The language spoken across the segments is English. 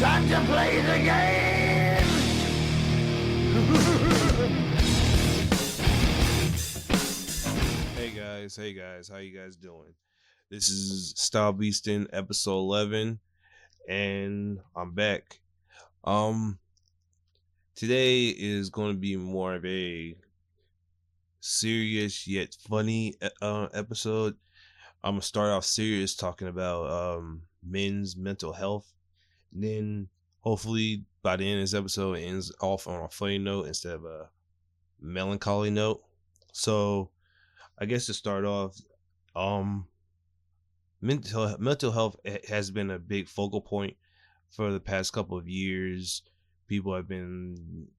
Time to play the game! Hey guys, how you guys doing? This is StyleBeasting episode 11, and I'm back. Today is going to be more of a serious yet funny episode. I'm gonna start off serious talking about men's mental health. And then hopefully by the end of this episode it ends off on a funny note instead of a melancholy note. So I guess to start off, um mental health has been a big focal point for the past couple of years. People have been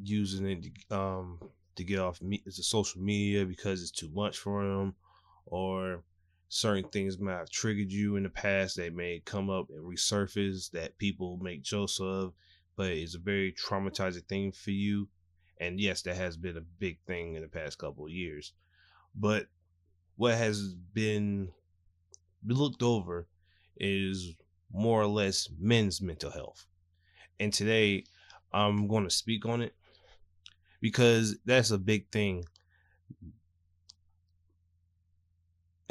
using it to get off the social media because it's too much for them, or certain things might have triggered you in the past that may come up and resurface that people make jokes of, but it's a very traumatizing thing for you. And yes, that has been a big thing in the past couple of years. But what has been looked over is more or less men's mental health. And today I'm going to speak on it because that's a big thing.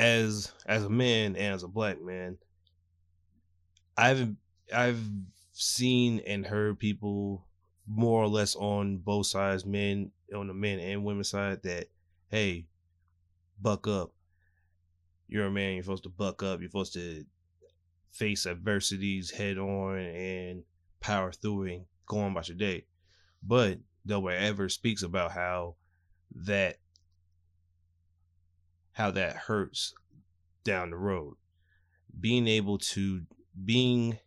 As a man and as a black man, I've seen and heard people more or less on both sides, men on the men and women side, that hey, buck up. You're a man, you're supposed to buck up, you're supposed to face adversities head on and power through it and go on about your day. But nobody ever speaks about that how that hurts down the road. Being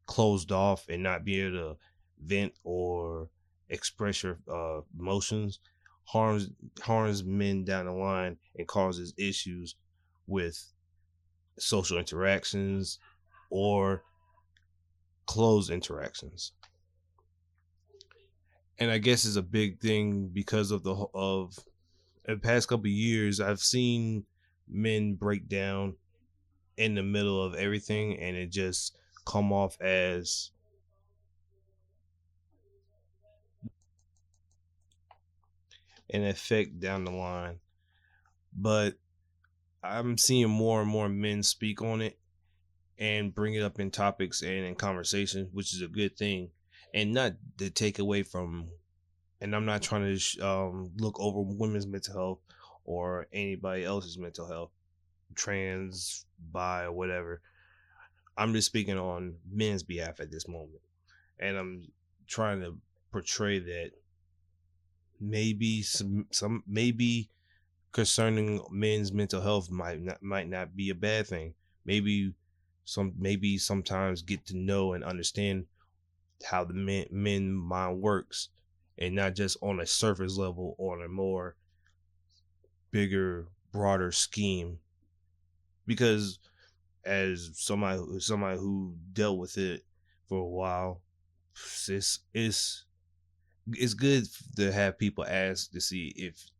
closed off and not be able to vent or express your emotions harms men down the line and causes issues with social interactions or close interactions. And I guess it's a big thing because of the past couple of years. I've seen men break down in the middle of everything, and it just come off as an effect down the line. But I'm seeing more and more men speak on it and bring it up in topics and in conversation, which is a good thing, and not to take away from. And I'm not trying to look over women's mental health or anybody else's mental health, trans, bi, or whatever. I'm just speaking on men's behalf at this moment, and I'm trying to portray that maybe some maybe concerning men's mental health might not be a bad thing. Maybe sometimes get to know and understand how the men mind works, and not just on a surface level, on a more bigger, broader scheme. Because as somebody who dealt with it for a while, it's good to have people ask to see if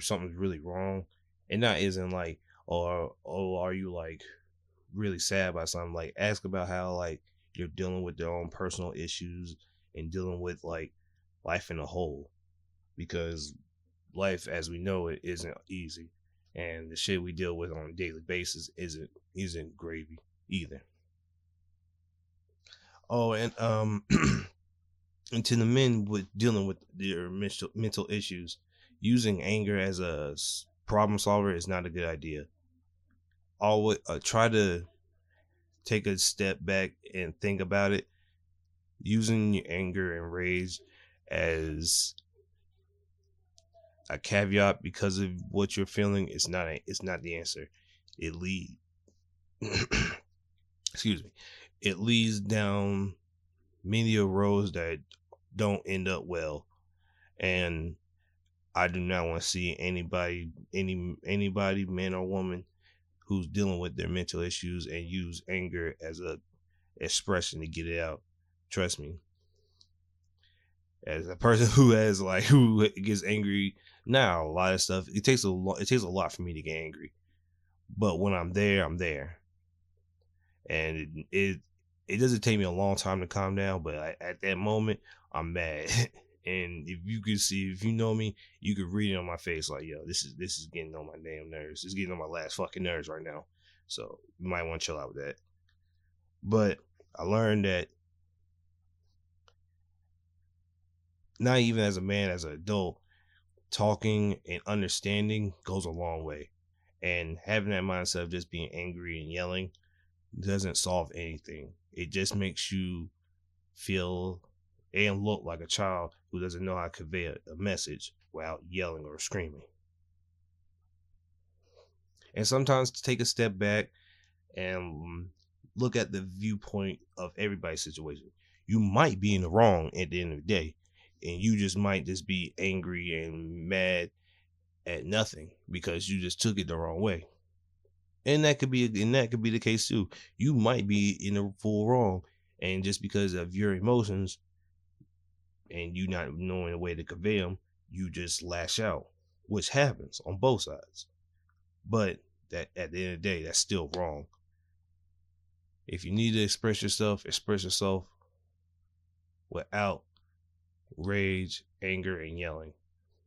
something's really wrong, and not isn't like, oh, are you like really sad about something. Like, ask about how like you're dealing with their own personal issues and dealing with like life in a whole, because life as we know it isn't easy, and the shit we deal with on a daily basis isn't gravy either. Oh, and and to the men with dealing with their mental issues, using anger as a problem solver is not a good idea. Always try to take a step back and think about it. Using your anger and rage as a caveat because of what you're feeling is not the answer. It lead excuse me. It leads down many of roads that don't end up well, and I do not want to see anybody, man or woman, who's dealing with their mental issues and use anger as a expression to get it out. Trust me, as a person who gets angry now, a lot of stuff, it takes a lot for me to get angry, but when I'm there, I'm there. And it doesn't take me a long time to calm down, but at that moment, I'm mad. And if you could see, if you know me, you could read it on my face, like, yo, this is getting on my damn nerves. It's getting on my last fucking nerves right now. So you might want to chill out with that. But I learned that not even as a man, as an adult, talking and understanding goes a long way. And having that mindset of just being angry and yelling doesn't solve anything. It just makes you feel and look like a child who doesn't know how to convey a message without yelling or screaming. And sometimes to take a step back and look at the viewpoint of everybody's situation. You might be in the wrong at the end of the day, and you just might just be angry and mad at nothing because you just took it the wrong way. And that could be the case too. You might be in the full wrong, and just because of your emotions and you not knowing a way to convey them, you just lash out, which happens on both sides. But that at the end of the day, that's still wrong. If you need to express yourself without rage, anger, and yelling.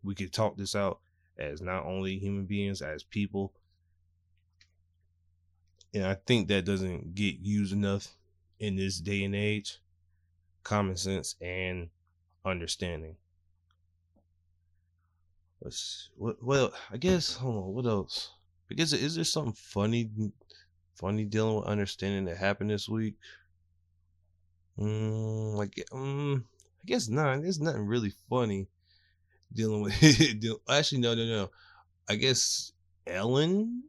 We could talk this out as not only human beings, as people. And I think that doesn't get used enough in this day and age. Common sense and understanding. Well, I guess, hold on, what else? I guess, is there something funny dealing with understanding that happened this week? I guess not. There's nothing really funny dealing with actually, no. I guess Ellen.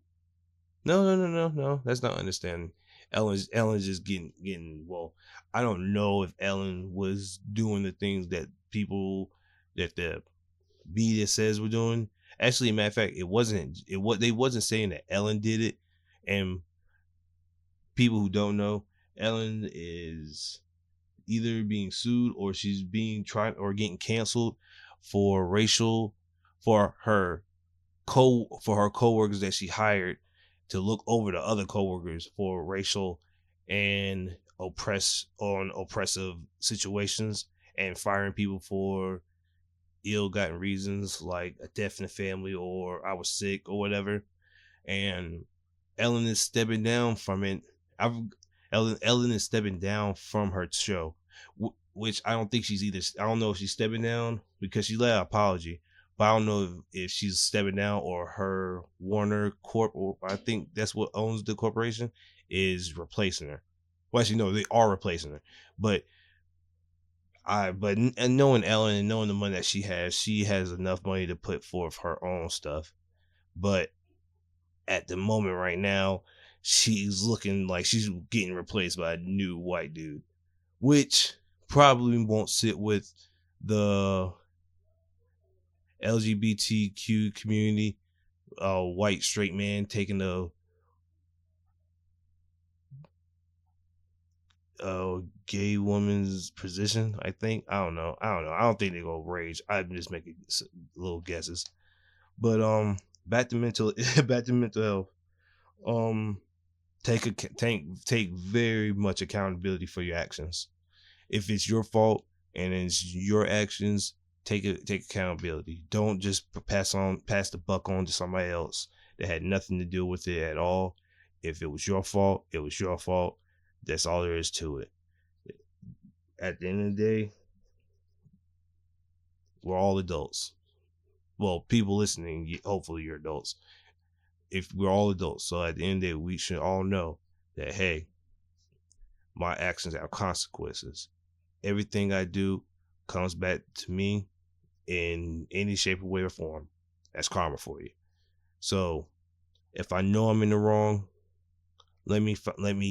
No. That's not understanding. Ellen's just getting. Well, I don't know if Ellen was doing the things that the media says we're doing. Actually, matter of fact, it wasn't. They wasn't saying that Ellen did it. And people who don't know, Ellen is either being sued or she's being tried or getting canceled for her coworkers that she hired to look over the other coworkers for racial and oppressive situations, and firing people for ill-gotten reasons like a death in the family or I was sick or whatever. And Ellen is stepping down from it. Ellen is stepping down from her show, which I don't think she's either. I don't know if she's stepping down because she let out an apology, but I don't know if she's stepping down or her Warner Corp, or I think that's what owns the corporation, is replacing her. Well, actually, no, they are replacing her. But and knowing Ellen and knowing the money that she has enough money to put forth her own stuff. But at the moment right now, she's looking like she's getting replaced by a new white dude, which probably won't sit with the LGBTQ community. White straight man taking a gay woman's position. I think. I don't know. I don't think they go rage. I'm just making little guesses. But back to mental health. Take very much accountability for your actions. If it's your fault and it's your actions, take accountability. Don't just pass the buck on to somebody else that had nothing to do with it at all. If it was your fault, it was your fault. That's all there is to it. At the end of the day, we're all adults. Well, people listening, hopefully you're adults. If we're all adults, so at the end of the day, we should all know that, hey, my actions have consequences. Everything I do comes back to me in any shape or way or form. That's karma for you. So if I know I'm in the wrong, let me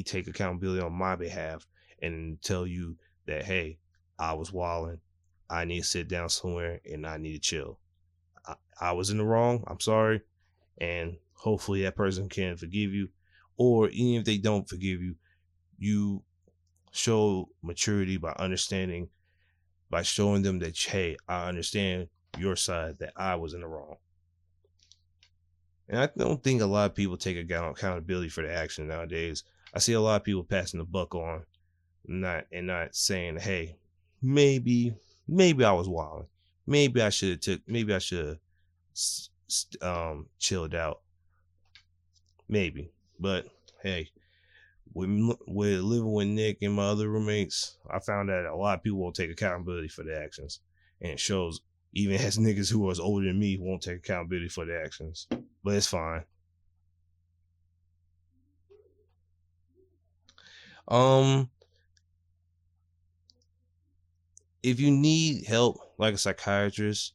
take accountability on my behalf and tell you that, hey, I was wilding. I need to sit down somewhere and I need to chill. I was in the wrong. I'm sorry. And hopefully that person can forgive you. Or even if they don't forgive you, you show maturity by understanding, by showing them that, hey, I understand your side, that I was in the wrong. And I don't think a lot of people take accountability for their action nowadays. I see a lot of people passing the buck on. not saying, hey, maybe I was wild. Maybe I should have chilled out. Maybe. But hey, with living with Nick and my other roommates, I found that a lot of people won't take accountability for their actions. And it shows even as niggas who are older than me won't take accountability for their actions. But it's fine. If you need help like a psychiatrist,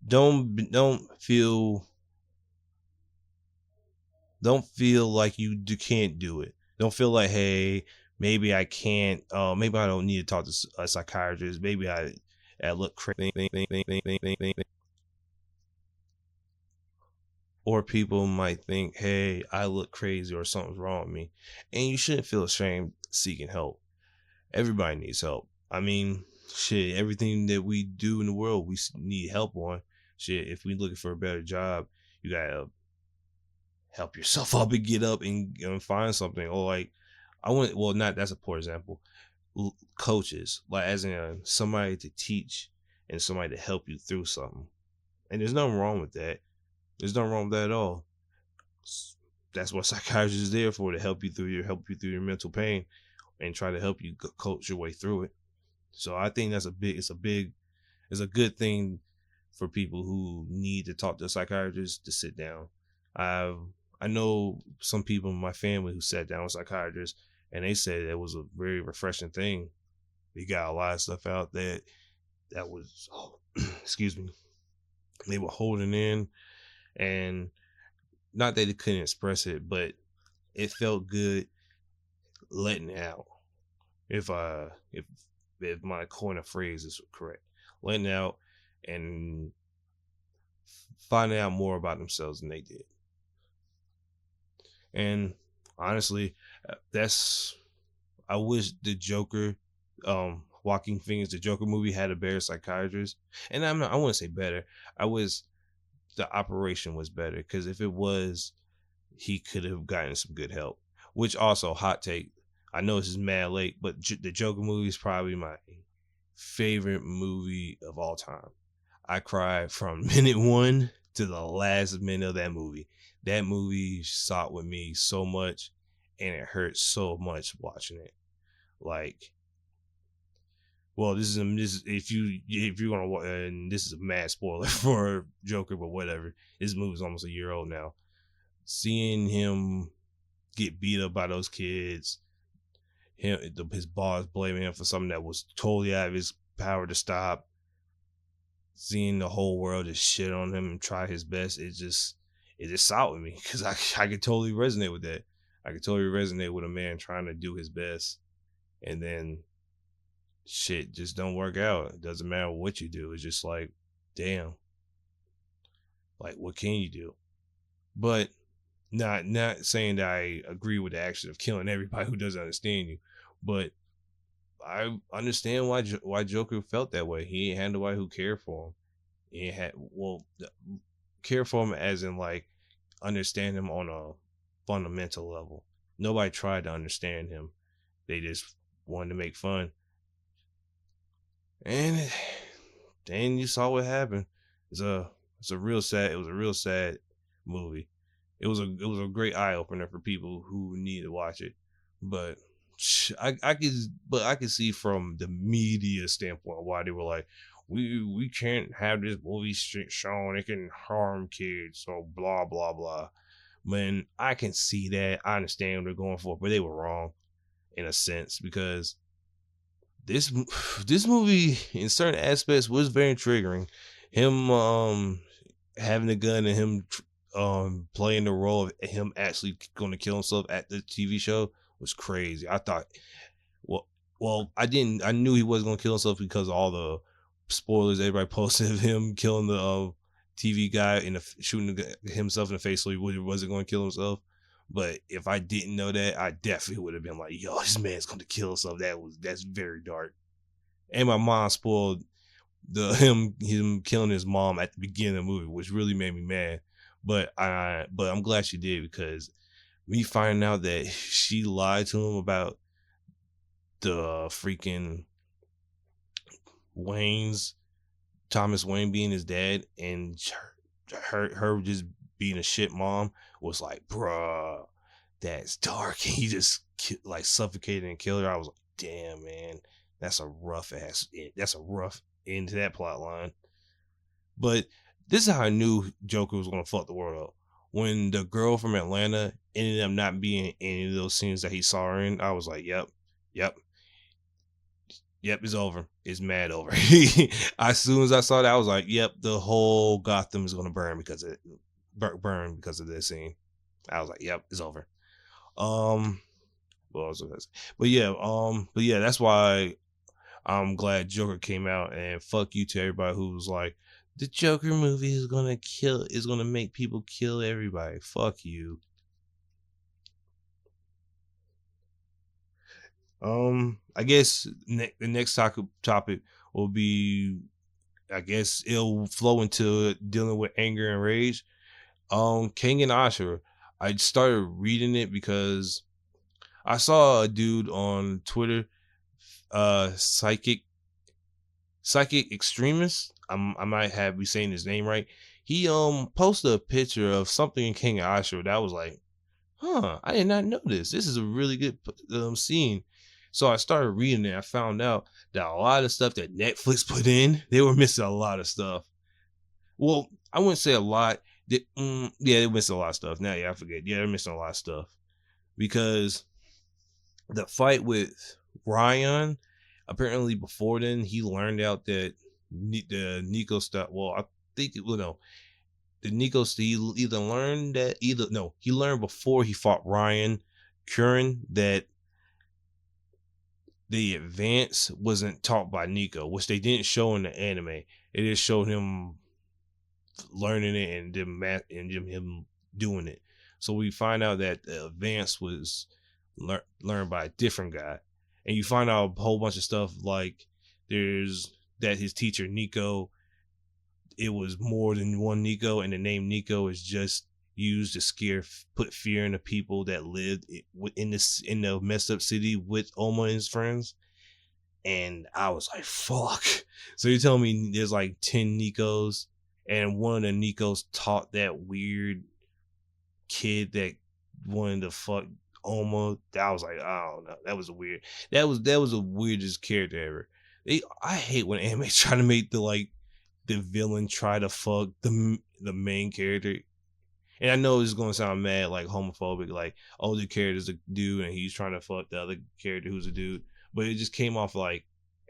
don't feel like you can't do it. Don't feel like, hey, maybe I can't. Maybe I don't need to talk to a psychiatrist. Maybe I look crazy. Or people might think, hey, I look crazy or something's wrong with me. And you shouldn't feel ashamed seeking help. Everybody needs help. I mean, shit, everything that we do in the world, we need help on. Shit, if we looking for a better job, you gotta help yourself up and get up and find something. Or like, that's a poor example. Coaches, like as in somebody to teach and somebody to help you through something. And there's nothing wrong with that. There's nothing wrong with that at all. That's what psychiatrists is there for, to help you through your mental pain and try to help you coach your way through it. So I think it's a good thing for people who need to talk to a psychiatrist to sit down. I know some people in my family who sat down with psychiatrists, and they said it was a very refreshing thing. They got a lot of stuff out that was, excuse me, they were holding in, and not that they couldn't express it, but it felt good letting it out. If my coin of phrase is correct, letting it out and finding out more about themselves than they did. And honestly, I wish the Joker, Joaquin Phoenix, the Joker movie had a better psychiatrist. And I wouldn't say better. I wish the operation was better, because if it was, he could have gotten some good help. Which also, hot take, I know this is mad late, but the Joker movie is probably my favorite movie of all time. I cried from minute 1 to the last minute of that movie. That movie sat with me so much, and it hurt so much watching it. Like, well, this is if you're gonna, and this is a mad spoiler for Joker, but whatever. This movie's almost a year old now. Seeing him get beat up by those kids, his boss blaming him for something that was totally out of his power to stop. Seeing the whole world just shit on him and try his best, it just sat with me, because I could totally resonate with that. I could totally resonate with a man trying to do his best, and then shit just don't work out. It doesn't matter what you do. It's just like, damn, like, what can you do? But not saying that I agree with the action of killing everybody who doesn't understand you, but I understand why Joker felt that way. He ain't had nobody who cared for him. He had care for him as in like understand him on a fundamental level. Nobody tried to understand him. They just wanted to make fun. And then you saw what happened. It was a real sad movie. It was a great eye opener for people who need to watch it. But I could see from the media standpoint why they were like, we can't have this movie shown, it can harm kids, so blah blah blah. Man, I can see that. I understand what they're going for, but they were wrong in a sense, because this movie in certain aspects was very triggering. Him having a gun and him playing the role of him actually going to kill himself at the TV show was crazy. I thought, I knew he wasn't going to kill himself because of all the spoilers everybody posted of him killing the TV guy and shooting himself in the face, so he wasn't going to kill himself. But if I didn't know that, I definitely would have been like, yo, this man's going to kill himself. That's very dark. And my mom spoiled him killing his mom at the beginning of the movie, which really made me mad. But I'm glad she did, because me finding out that she lied to him about the freaking Wayne's Thomas Wayne being his dad, and her just being a shit mom was like, bruh, that's dark. He just like suffocated and killed her. I was like, damn, man, that's a rough end to that plot line. But this is how I knew Joker was gonna fuck the world up. When the girl from Atlanta ended up not being in any of those scenes that he saw her in, I was like, yep, it's over. It's mad over. As soon as I saw that, I was like, yep, the whole Gotham is gonna burn because of this scene. I was like, yep, it's over. What else was I saying? But yeah, that's why I'm glad Joker came out, and fuck you to everybody who was like, the Joker movie is gonna make people kill everybody. Fuck you. I guess the next topic will be, I guess it'll flow into dealing with anger and rage. Kengan Asura. I started reading it because I saw a dude on Twitter, psychic extremist. I might have be saying his name right. He posted a picture of something in King Ashura that was like, I did not know this. This is a really good scene. So I started reading it. I found out that a lot of stuff that Netflix put in, they were missing a lot of stuff. Well, I wouldn't say a lot. Yeah, they missed a lot of stuff. Now, yeah, I forget. Yeah, they're missing a lot of stuff because the fight with Ryan, apparently before then he learned out that the Nico stuff. Well, I think it. Well, no, the Nico he either learned that he learned before he fought Ryan Curran that the advance wasn't taught by Nico, which they didn't show in the anime. It just showed him learning it and him doing it. So we find out that the advance was learned by a different guy, and you find out a whole bunch of stuff like there's that his teacher Nico, it was more than one Nico, and the name Nico is just used to put fear in the people that lived in the messed up city with Oma and his friends. And I was like, fuck. So you're telling me there's like 10 Nikos, and one of the Nikos taught that weird kid that wanted to fuck Oma. I was like, I don't know. That was the weirdest character ever. I hate when anime try to make the villain try to fuck the main character. And I know it's gonna sound mad like homophobic, like, oh, the character's a dude and he's trying to fuck the other character who's a dude. But it just came off like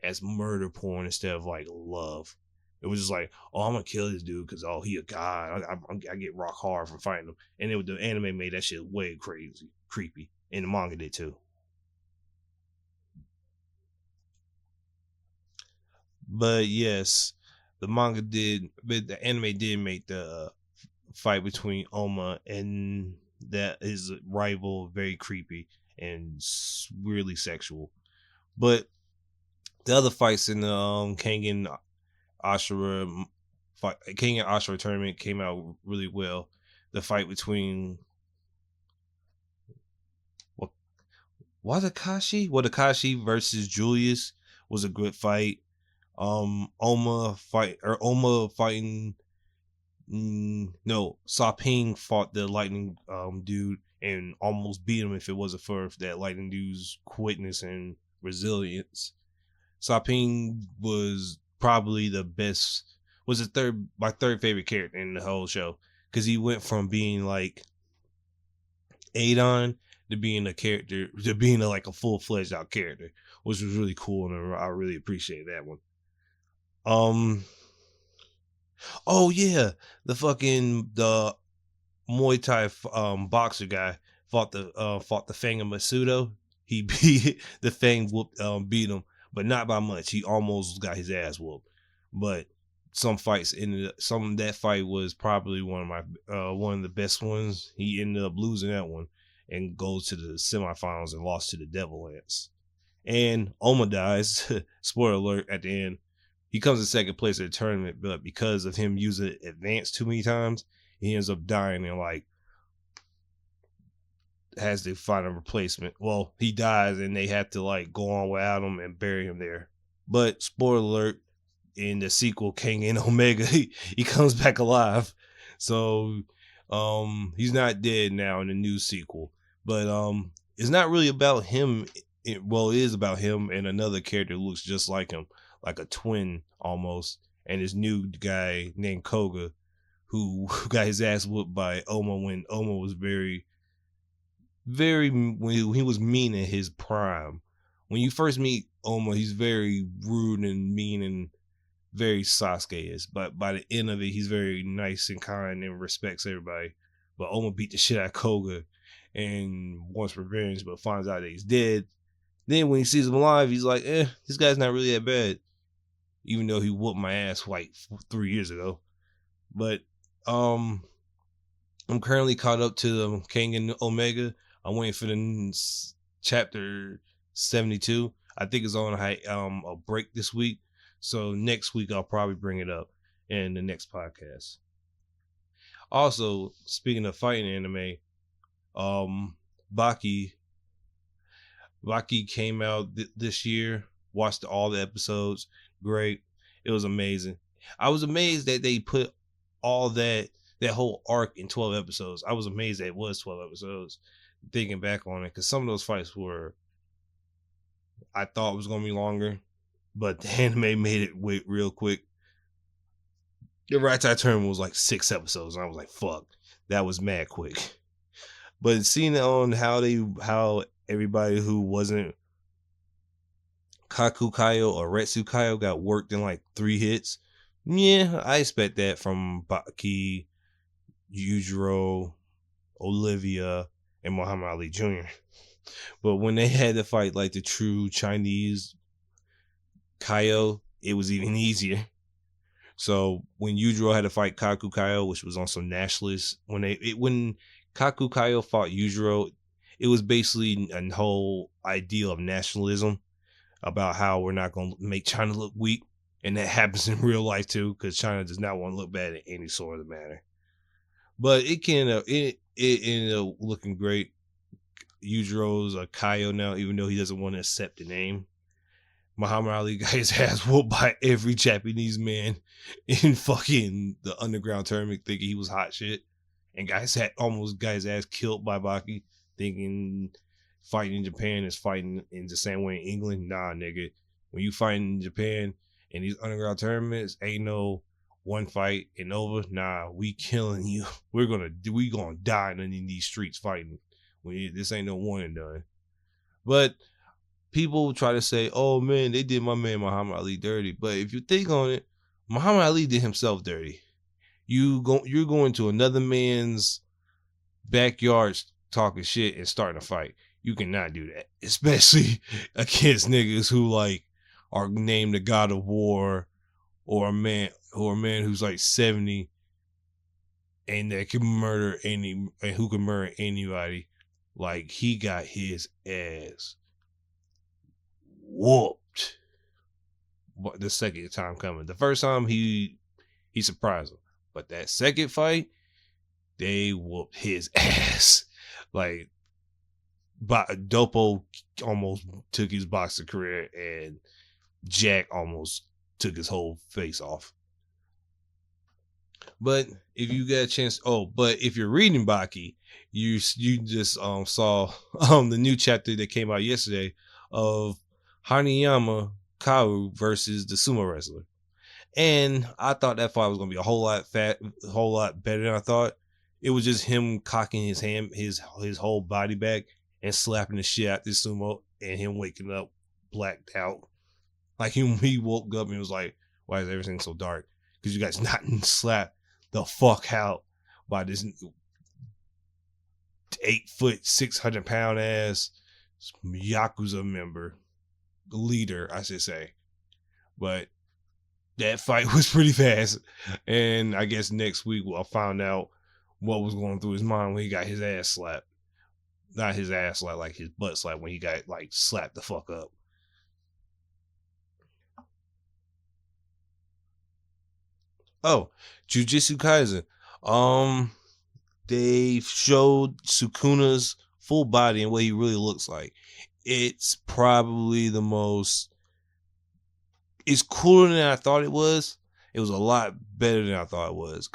as murder porn instead of like love. It was just like, oh, I'm gonna kill this dude because he a god. I get rock hard from fighting him. And the anime made that shit way creepy, and the manga did too. But yes, the anime did make the fight between Oma and that his rival very creepy and weirdly sexual. But the other fights in the Kengan Ashura tournament came out really well. The fight between Wadakashi versus Julius was a good fight. Oma fighting. No, Saping fought the lightning dude and almost beat him if it wasn't for that lightning dude's quickness and resilience. Saping was probably my third favorite character in the whole show, because he went from being like Adon to being like a full-fledged out character, which was really cool, and I really appreciate that one. Oh yeah, the Muay Thai boxer guy fought the Fang of Masudo. He beat the Fang beat him, but not by much. He almost got his ass whooped. But some that fight was probably one of the best ones. He ended up losing that one and goes to the semifinals and lost to the Devil Ants. And Oma dies. Spoiler alert at the end. He comes in second place at the tournament, but because of him using advance too many times, he ends up dying in like has to find a replacement. Well, he dies and they have to like go on without him and bury him there. But spoiler alert, in the sequel, Kengan Omega, he comes back alive. So he's not dead now in the new sequel. But it's not really about him. It is about him and another character who looks just like him, like a twin almost, and this new guy named Koga, who got his ass whooped by Oma when Oma was very when he was mean in his prime. When you first meet Oma, he's very rude and mean and very Sasuke-ish, but by the end of it, he's very nice and kind and respects everybody. But Oma beat the shit out of Koga and wants revenge, but finds out that he's dead. Then when he sees him alive, he's like, this guy's not really that bad, even though he whooped my ass like 3 years ago. But I'm currently caught up to the Kengan Omega. I'm waiting for the chapter 72. I think it's on a break this week. So next week I'll probably bring it up in the next podcast. Also, speaking of fighting anime, Baki came out this year. Watched all the episodes. Great. It was amazing. I was amazed that they put all that whole arc in 12 episodes. I was amazed that it was 12 episodes. Thinking back on it, because some of those fights were, I thought it was going to be longer, but the anime made it wait real quick. The Right Side Tournament was like 6 episodes, and I was like, fuck, that was mad quick. But seeing it on how everybody who wasn't Kakukayo or Retsukayo got worked in like 3 hits, yeah, I expect that from Baki, Yujiro, Olivia, and Muhammad Ali Jr. But when they had to fight like the true Chinese Kaio, it was even easier. So when Yujiro had to fight Kakukayo, which was on some nationalist, when Kakukayo fought Yujiro, it was basically a whole ideal of nationalism about how we're not going to make China look weak. And that happens in real life too, because China does not want to look bad in any sort of manner. But it ended up looking great. Yujiro's a Kaio now, even though he doesn't want to accept the name. Muhammad Ali got his ass whooped by every Japanese man in fucking the underground tournament, thinking he was hot shit, and almost got his ass killed by Baki, thinking fighting in Japan is fighting in the same way in England. Nah, nigga. When you fight in Japan in these underground tournaments, ain't no one fight and over. Nah, we killing you. We gonna die in these streets fighting. This ain't no one and done. But people try to say, oh man, they did my man Muhammad Ali dirty. But if you think on it, Muhammad Ali did himself dirty. You're going to another man's backyard talking shit and starting a fight. You cannot do that, especially against niggas who like are named the God of War, or a man who's like 70 and that can murder who can murder anybody. Like, he got his ass whooped. The second time coming. The first time he surprised him, but that second fight, they whooped his ass. Like, Dopo almost took his boxing career, and Jack almost took his whole face off. But if you get a chance, but if you're reading Baki, you just saw the new chapter that came out yesterday of Hanayama Kaoru versus the sumo wrestler. And I thought that fight was gonna be a whole lot better than I thought. It was just him cocking his whole body back and slapping the shit out this sumo, and him waking up blacked out. Like, he woke up and was like, why is everything so dark? Because you guys not slapped the fuck out by this 8 foot, 600 pound ass Yakuza member, leader, I should say. But that fight was pretty fast. And I guess next week I'll find out what was going through his mind when he got his ass slapped. Not his ass slapped, like his butt slapped when he got like slapped the fuck up. Oh, Jujutsu Kaisen. They showed Sukuna's full body and what he really looks like. It's probably the most. It's cooler than I thought it was. It was a lot better than I thought it was.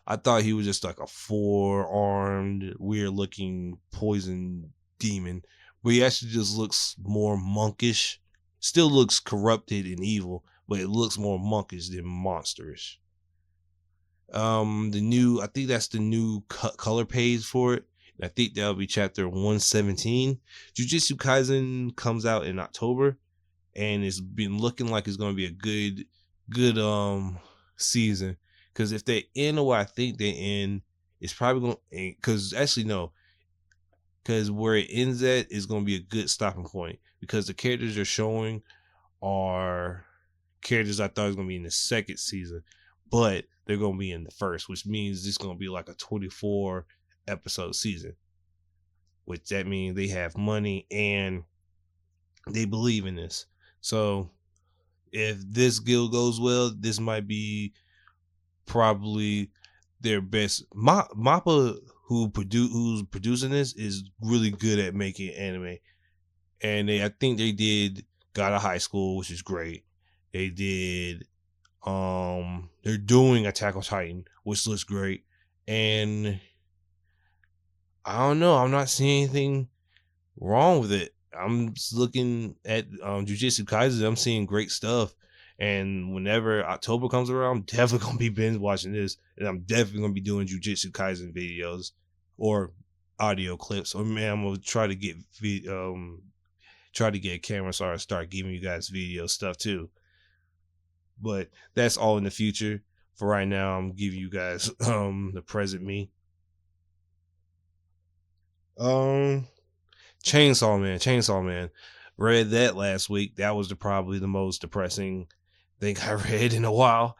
I thought he was just like a 4-armed, weird looking poison demon. But he actually just looks more monkish. Still looks corrupted and evil, but it looks more monkish than monsterish. I think that's the new color page for it. I think that'll be chapter 117. Jujutsu Kaisen comes out in October, and it's been looking like it's going to be a good season. Because if they end what I think they end, it's probably going to, because actually no, because where it ends at is going to be a good stopping point, because the characters they're showing are characters I thought was going to be in the second season, but they're going to be in the first, which means it's going to be like a 24 episode season, which that means they have money and they believe in this. So if this guild goes well, this might be probably their best. Mappa, who's producing this, is really good at making anime, and I think they did God of High School, which is great. They did they're doing Attack on Titan, which looks great, and I don't know, I'm not seeing anything wrong with it. I'm just looking at Jujutsu Kaisen. I'm seeing great stuff, and whenever October comes around, I'm definitely gonna be binge watching this, and I'm definitely gonna be doing Jujutsu Kaisen videos or audio clips. Or man, I'm gonna try to get a camera so I start giving you guys video stuff too. But that's all in the future. For right now, I'm giving you guys the present me. Chainsaw Man. Read that last week. That was probably the most depressing thing I read in a while,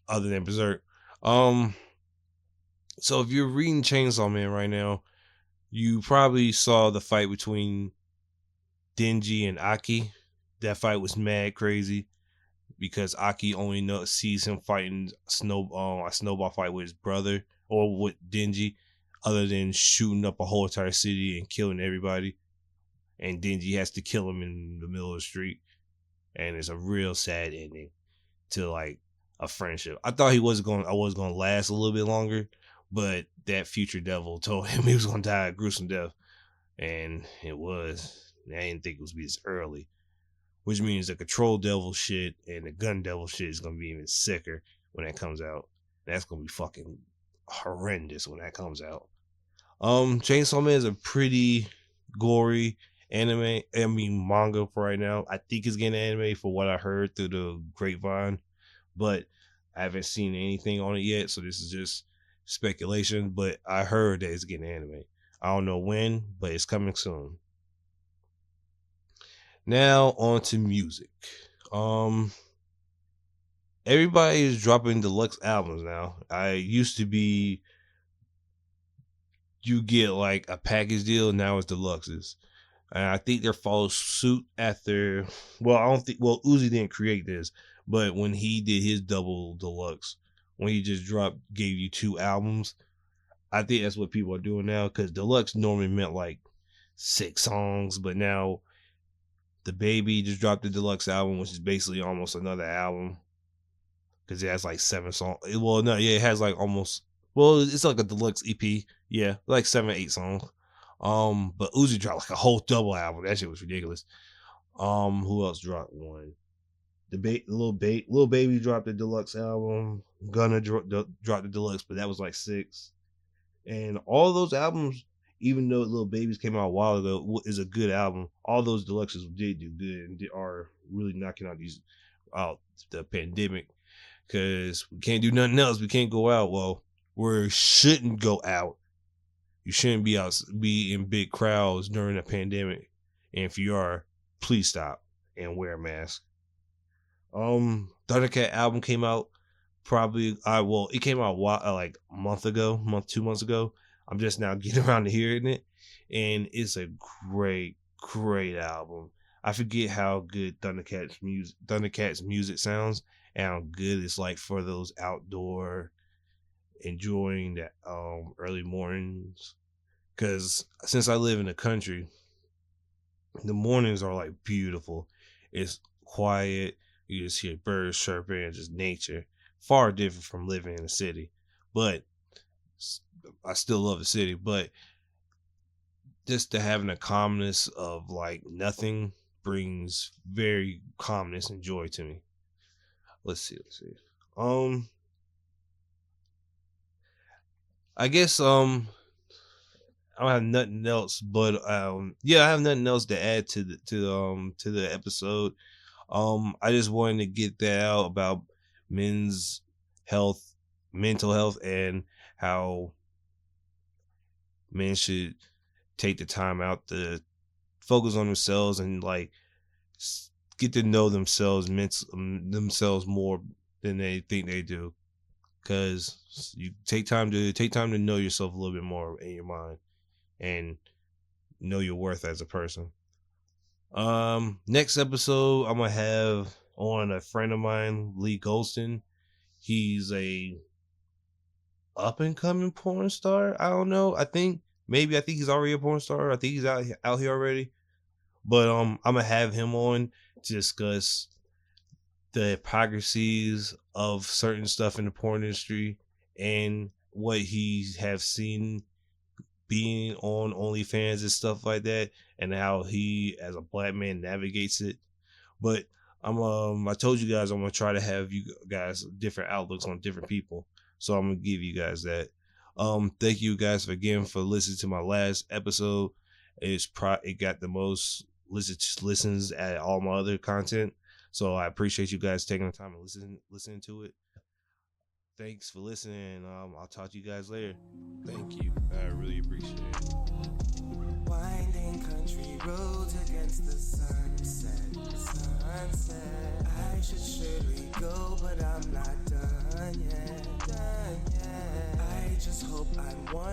other than Berserk. So if you're reading Chainsaw Man right now, you probably saw the fight between Denji and Aki. That fight was mad crazy because Aki only sees him fighting a snowball fight with his brother or with Denji, other than shooting up a whole entire city and killing everybody. And Denji has to kill him in the middle of the street, and it's a real sad ending to like a friendship. I thought I was going to last a little bit longer, but that future devil told him he was going to die a gruesome death, and it was. I didn't think it was be this early, which means the control devil shit and the gun devil shit is going to be even sicker when that comes out. That's going to be fucking horrendous when that comes out. Chainsaw Man is a pretty gory manga for right now. I think it's getting anime for what I heard through the grapevine, but I haven't seen anything on it yet, so this is just speculation. But I heard that it's getting anime. I don't know when, but it's coming soon. Now on to music. Everybody is dropping deluxe albums now. I used to be, you get like a package deal. Now it's deluxes. And I think they're follow suit after. Well, I don't think. Well, Uzi didn't create this, but when he did his double deluxe, when he just gave you 2 albums, I think that's what people are doing now. Because deluxe normally meant like 6 songs, but now the Baby just dropped the deluxe album, which is basically almost another album because it has like 7 songs. Well, no, yeah, it has like almost. Well, it's like a deluxe EP. Yeah, like 7, 8 songs. But Uzi dropped like a whole double album. That shit was ridiculous. Who else dropped one? Little Baby dropped the deluxe album. Gunna dropped the deluxe, but that was like 6. And all those albums, even though Little Babies came out a while ago, is a good album. All those deluxes did do good and are really knocking out the pandemic, because we can't do nothing else. We can't go out. Well, we shouldn't go out. You shouldn't be in big crowds during a pandemic. And if you are, please stop and wear a mask. Thundercat album came out it came out like a month, 2 months ago. I'm just now getting around to hearing it, and it's a great album. I forget how good Thundercat's music sounds, and how good it's like for those outdoor enjoying the early mornings Because since I live in the country, the mornings are like beautiful. It's quiet. You just hear birds chirping and just nature. Far different from living in the city. But I still love the city. But just to having a calmness of like nothing brings very calmness and joy to me. Let's see. Um, I guess I don't have nothing else, but yeah, I have nothing else to add to the episode. I just wanted to get that out about men's health, mental health, and how men should take the time out to focus on themselves and like get to know themselves, themselves more than they think they do. Because you take time to know yourself a little bit more in your mind and know your worth as a person. Next episode I'm gonna have on a friend of mine, Lee Golston. He's a up and coming porn star. I don't know. I think he's already a porn star. I think he's out here already. But I'm gonna have him on to discuss the hypocrisies of certain stuff in the porn industry and what he have seen being on OnlyFans and stuff like that, and how he as a black man navigates it. But I told you guys I'm gonna try to have you guys different outlooks on different people. So I'm gonna give you guys that. Thank you guys again for listening to my last episode. It got the most listens at all my other content. So I appreciate you guys taking the time and listening to it. Thanks for listening. I'll talk to you guys later. Thank you. I really appreciate it. Winding country roads against the sunset. I should surely go, but I'm not done yet. I just hope I'm one.